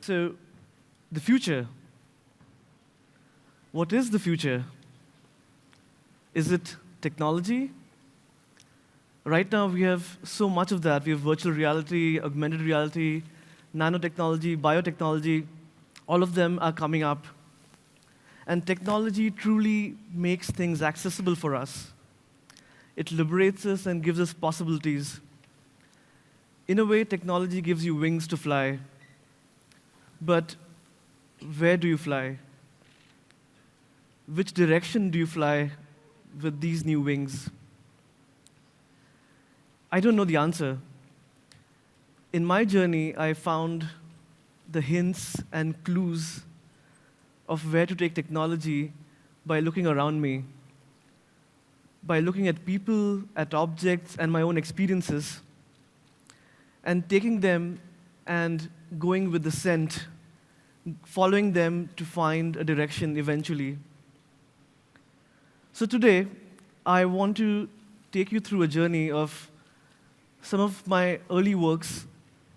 So, the future. What is the future? Is it technology? Right now, we have so much of that. We have virtual reality, augmented reality, nanotechnology, biotechnology. All of them are coming up. And technology truly makes things accessible for us. It liberates us and gives us possibilities. In a way, technology gives you wings to fly. But where do you fly? Which direction do you fly with these new wings? I don't know the answer. In my journey, I found the hints and clues of where to take technology by looking around me, by looking at people, at objects, and my own experiences, and taking them and going with the scent, following them to find a direction eventually. So today, I want to take you through a journey of some of my early works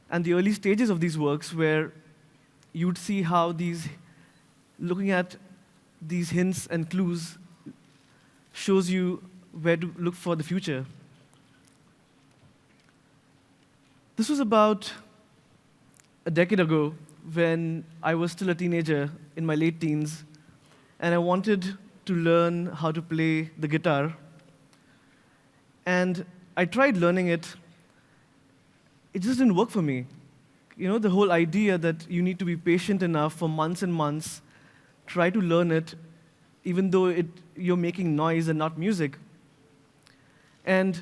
and the early stages of these works where you'd see how looking at these hints and clues shows you where to look for the future. This was about a decade ago when I was still a teenager in my late teens, and I wanted to learn how to play the guitar. And I tried learning it. It just didn't work for me. You know, the whole idea that you need to be patient enough for months and months, try to learn it, even though you're making noise and not music. And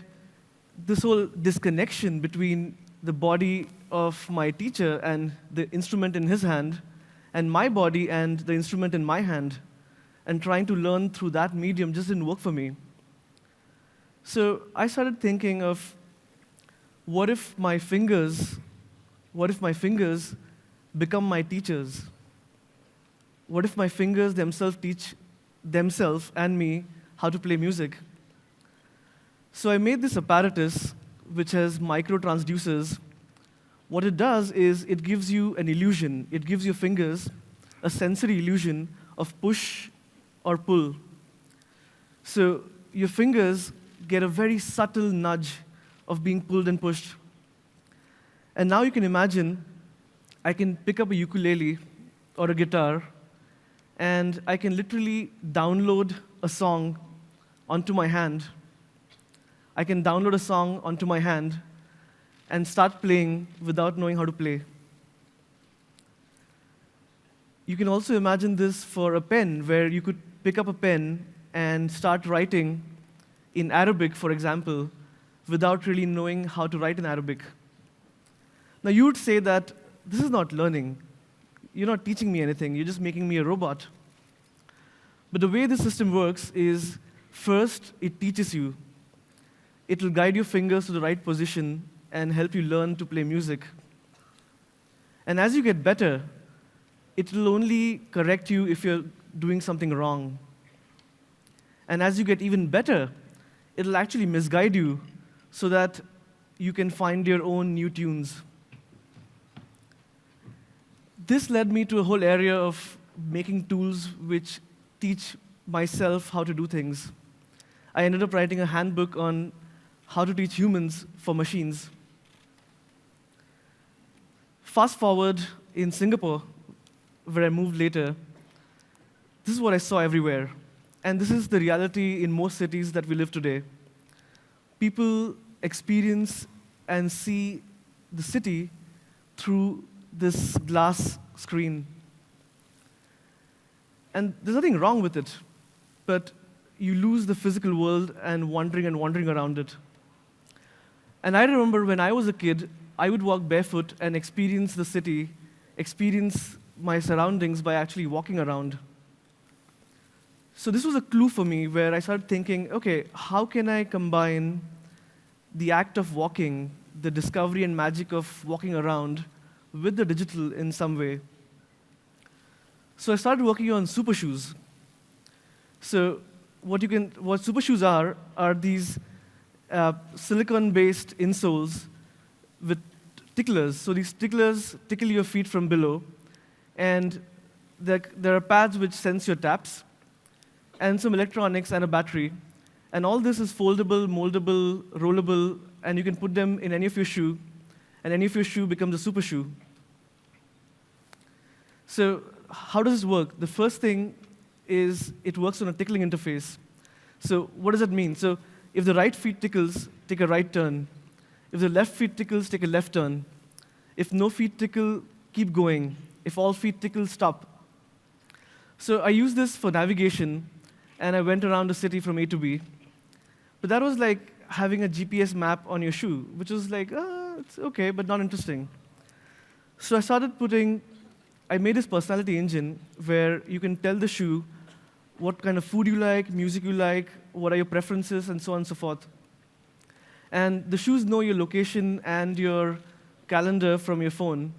this whole disconnection between the body of my teacher and the instrument in his hand, and my body and the instrument in my hand, and trying to learn through that medium just didn't work for me. So I started thinking of, what if my fingers become my teachers? What if my fingers themselves teach themselves and me how to play music? So I made this apparatus which has micro transducers. What it does is it gives you an illusion. It gives your fingers a sensory illusion of push or pull. So your fingers get a very subtle nudge of being pulled and pushed. And now you can imagine I can pick up a ukulele or a guitar, and I can literally download a song onto my hand. I can download a song onto my hand and start playing without knowing how to play. You can also imagine this for a pen, where you could pick up a pen and start writing in Arabic, for example, without really knowing how to write in Arabic. Now, you would say that this is not learning. You're not teaching me anything. You're just making me a robot. But the way the system works is, first, it teaches you. It will guide your fingers to the right position and help you learn to play music. And as you get better, it will only correct you if you're doing something wrong. And as you get even better, it'll actually misguide you so that you can find your own new tunes. This led me to a whole area of making tools which teach myself how to do things. I ended up writing a handbook on how to teach humans for machines. Fast forward in Singapore, where I moved later, this is what I saw everywhere. And this is the reality in most cities that we live today. People experience and see the city through this glass screen. And there's nothing wrong with it, but you lose the physical world and wandering around it. And I remember when I was a kid, I would walk barefoot and experience the city, experience my surroundings by actually walking around. So this was a clue for me where I started thinking, okay, how can I combine the act of walking, the discovery and magic of walking around, with the digital in some way? So I started working on super shoes. So what super shoes are these silicon-based insoles with ticklers. So these ticklers tickle your feet from below, And there are pads which sense your taps, and some electronics and a battery. And all this is foldable, moldable, rollable, and you can put them in any of your shoe, and any of your shoe becomes a super shoe. So how does this work? The first thing is it works on a tickling interface. So what does that mean? So if the right feet tickles, take a right turn. If the left feet tickles, take a left turn. If no feet tickle, keep going. If all feet tickle, stop. So I used this for navigation, and I went around the city from A to B. But that was like having a GPS map on your shoe, which was like, it's okay, but not interesting. So I made this personality engine where you can tell the shoe what kind of food you like, music you like, what are your preferences, and so on and so forth. And the shoes know your location and your calendar from your phone.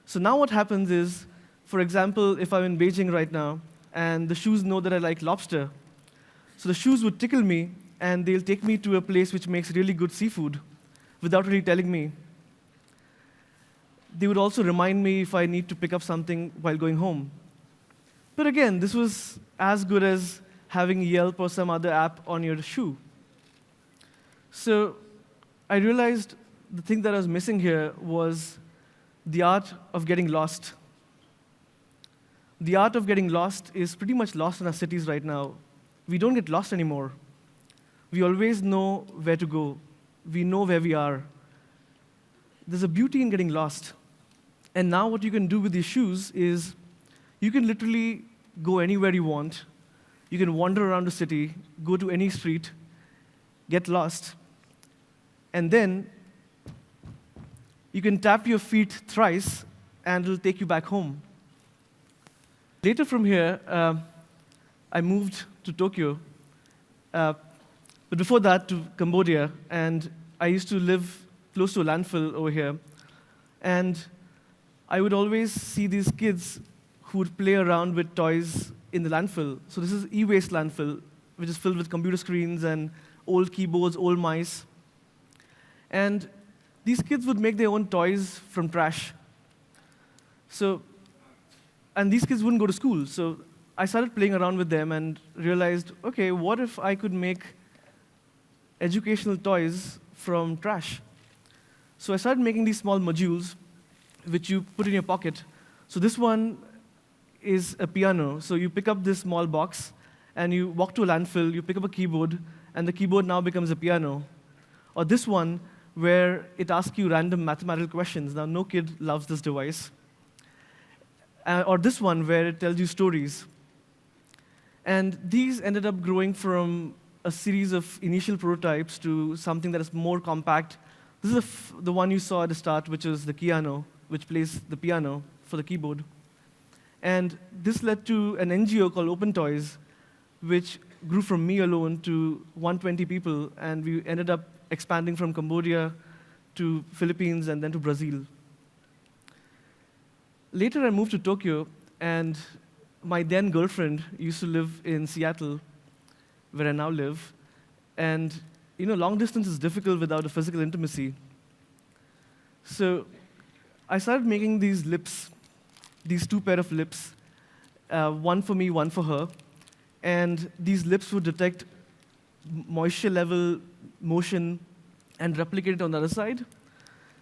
So now what happens is, for example, if I'm in Beijing right now, and the shoes know that I like lobster, so the shoes would tickle me, and they'll take me to a place which makes really good seafood without really telling me. They would also remind me if I need to pick up something while going home. But again, this was as good as having Yelp or some other app on your shoe. So I realized the thing that I was missing here was the art of getting lost. The art of getting lost is pretty much lost in our cities right now. We don't get lost anymore. We always know where to go. We know where we are. There's a beauty in getting lost. And now what you can do with these shoes is you can literally go anywhere you want. You can wander around the city, go to any street, get lost, and then you can tap your feet thrice, and it'll take you back home. Later from here, I moved to Tokyo, but before that to Cambodia, and I used to live close to a landfill over here. And I would always see these kids who would play around with toys in the landfill. So this is e-waste landfill, which is filled with computer screens and old keyboards, old mice. And these kids would make their own toys from trash. And these kids wouldn't go to school. So I started playing around with them and realized, OK, what if I could make educational toys from trash? So I started making these small modules, which you put in your pocket. So this one is a piano. So you pick up this small box, and you walk to a landfill, you pick up a keyboard, and the keyboard now becomes a piano. Or this one, where it asks you random mathematical questions. Now, no kid loves this device. Or this one, where it tells you stories. And these ended up growing from a series of initial prototypes to something that is more compact. This is the one you saw at the start, which is the Keyano, which plays the piano for the keyboard. And this led to an NGO called Open Toys, which grew from me alone to 120 people, and we ended up expanding from Cambodia to Philippines and then to Brazil. Later, I moved to Tokyo, and my then girlfriend used to live in Seattle, where I now live. And long distance is difficult without a physical intimacy. So I started making these lips, these two pair of lips, one for me, one for her. And these lips would detect moisture level, motion, and replicate it on the other side.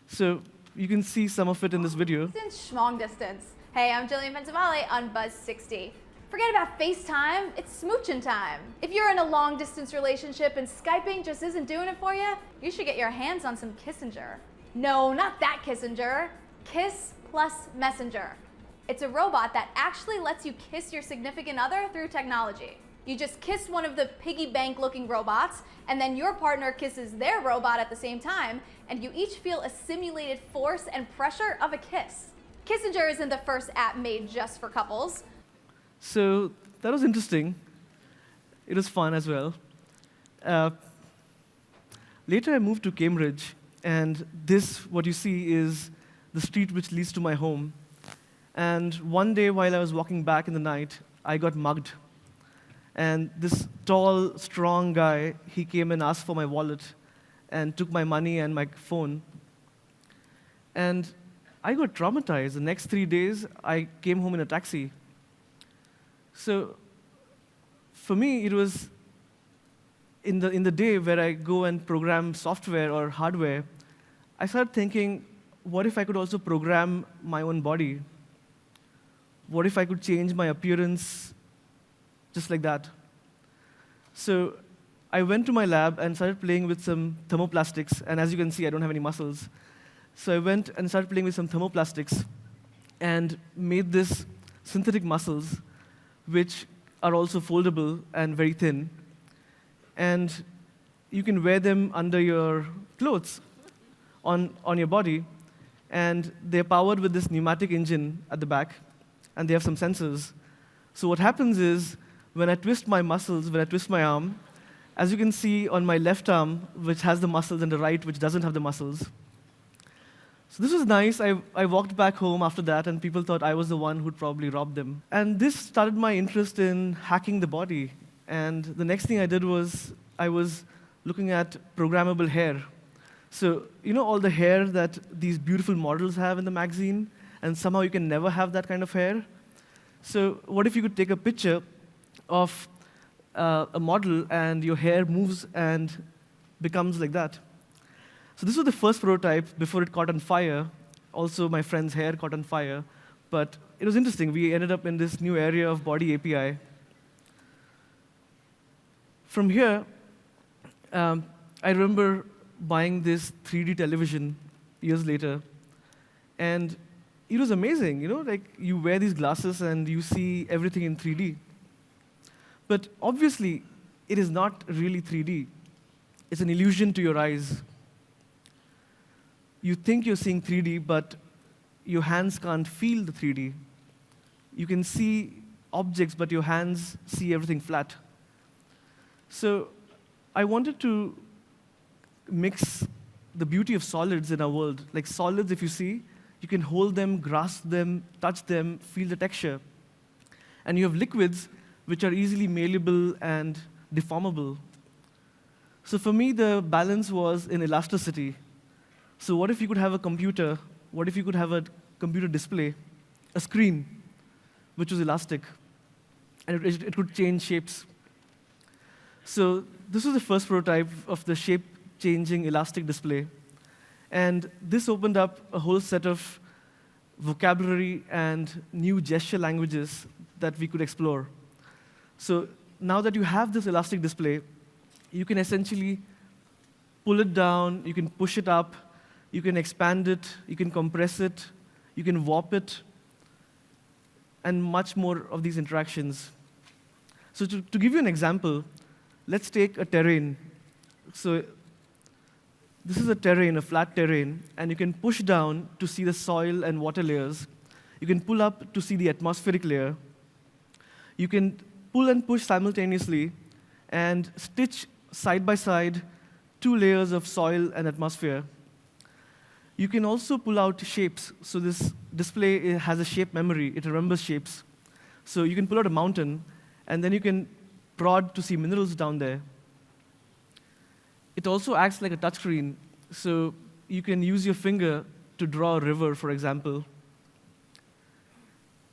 So you can see some of it in this video. Distance, schmong distance. Hey, I'm Jillian Pentamale on Buzz 60. Forget about FaceTime, it's smooching time. If you're in a long distance relationship and Skyping just isn't doing it for you, you should get your hands on some Kissinger. No, not that Kissinger. Kiss plus Messenger. It's a robot that actually lets you kiss your significant other through technology. You just kiss one of the piggy bank looking robots, and then your partner kisses their robot at the same time, and you each feel a simulated force and pressure of a kiss. Kissinger isn't the first app made just for couples. So that was interesting. It was fun as well. Later, I moved to Cambridge, and what you see is the street which leads to my home. And one day, while I was walking back in the night, I got mugged. And this tall, strong guy, he came and asked for my wallet and took my money and my phone. And I got traumatized. The next 3 days, I came home in a taxi. So for me, it was in the day where I go and program software or hardware, I started thinking, what if I could also program my own body? What if I could change my appearance just like that? So I went to my lab and started playing with some thermoplastics. And as you can see, I don't have any muscles. So I went and started playing with some thermoplastics and made this synthetic muscles, which are also foldable and very thin. And you can wear them under your clothes on your body. And they're powered with this pneumatic engine at the back. And they have some sensors. So what happens is, when I twist my muscles, when I twist my arm, as you can see on my left arm, which has the muscles, and the right, which doesn't have the muscles. So this was nice. I walked back home after that, and people thought I was the one who'd probably robbed them. And this started my interest in hacking the body. And the next thing I did was, I was looking at programmable hair. So you know all the hair that these beautiful models have in the magazine, and somehow you can never have that kind of hair? So what if you could take a picture of a model, and your hair moves and becomes like that? So this was the first prototype before it caught on fire. Also, my friend's hair caught on fire. But it was interesting. We ended up in this new area of body API. From here, I remember buying this 3D television years later. And it was amazing. You know, like you wear these glasses and you see everything in 3D. But obviously, it is not really 3D. It's an illusion to your eyes. You think you're seeing 3D, but your hands can't feel the 3D. You can see objects, but your hands see everything flat. So I wanted to mix the beauty of solids in our world. Like solids, if you see, you can hold them, grasp them, touch them, feel the texture. And you have liquids, which are easily malleable and deformable. So for me, the balance was in elasticity. So what if you could have a computer? What if you could have a computer display, a screen, which was elastic, and it could change shapes? So this was the first prototype of the shape-changing elastic display. And this opened up a whole set of vocabulary and new gesture languages that we could explore. So now that you have this elastic display, you can essentially pull it down, you can push it up, you can expand it, you can compress it, you can warp it, and much more of these interactions. So to give you an example, let's take a terrain. So this is a terrain, a flat terrain, and you can push down to see the soil and water layers. You can pull up to see the atmospheric layer. You can pull and push simultaneously and stitch side by side 2 layers of soil and atmosphere. You can also pull out shapes. So this display has a shape memory. It remembers shapes. So you can pull out a mountain, and then you can prod to see minerals down there. It also acts like a touchscreen. So you can use your finger to draw a river, for example.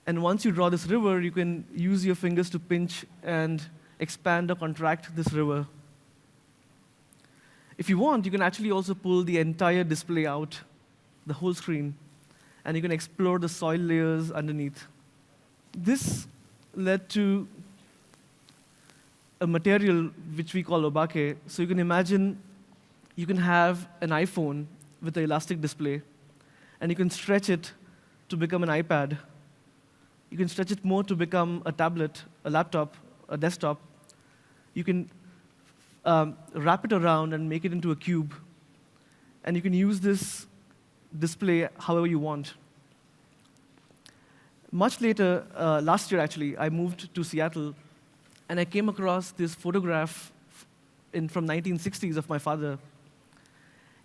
And once you draw this river, you can use your fingers to pinch and expand or contract this river. If you want, you can actually also pull the entire display out, the whole screen, and you can explore the soil layers underneath. This led to a material which we call Obake. So you can imagine you can have an iPhone with an elastic display, and you can stretch it to become an iPad. You can stretch it more to become a tablet, a laptop, a desktop. You can wrap it around and make it into a cube. And you can use this display however you want. Much later, last year actually, I moved to Seattle, and I came across this photograph from 1960s of my father.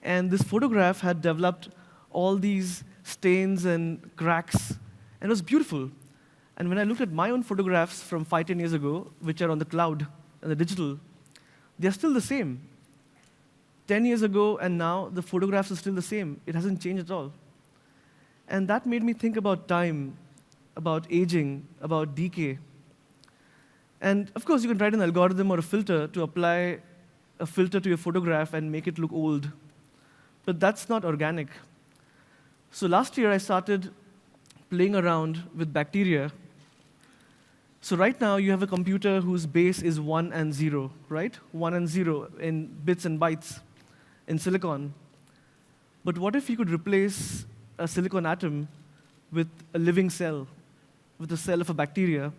And this photograph had developed all these stains and cracks, and it was beautiful. And when I looked at my own photographs from 5-10 years ago, which are on the cloud and the digital, they're still the same. 10 years ago and now, the photographs are still the same. It hasn't changed at all. And that made me think about time, about aging, about decay. And of course, you can write an algorithm or a filter to apply a filter to your photograph and make it look old. But that's not organic. So last year, I started playing around with bacteria. So right now, you have a computer whose base is 1 and 0, right? 1 and 0 in bits and bytes in silicon. But what if you could replace a silicon atom with a living cell, with a cell of a bacteria,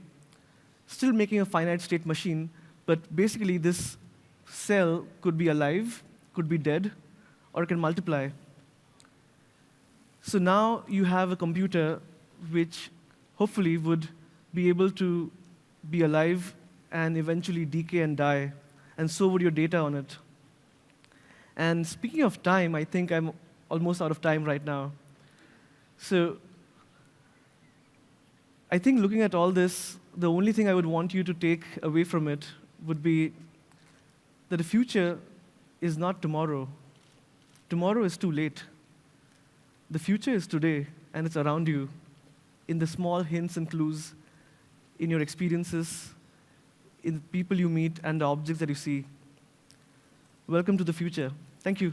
still making a finite state machine, but basically this cell could be alive, could be dead, or it can multiply. So now you have a computer which hopefully would be able to be alive and eventually decay and die, and so would your data on it. And speaking of time, I think I'm almost out of time right now. So I think looking at all this, the only thing I would want you to take away from it would be that the future is not tomorrow. Tomorrow is too late. The future is today, and it's around you, in the small hints and clues, in your experiences, in the people you meet, and the objects that you see. Welcome to the future. Thank you.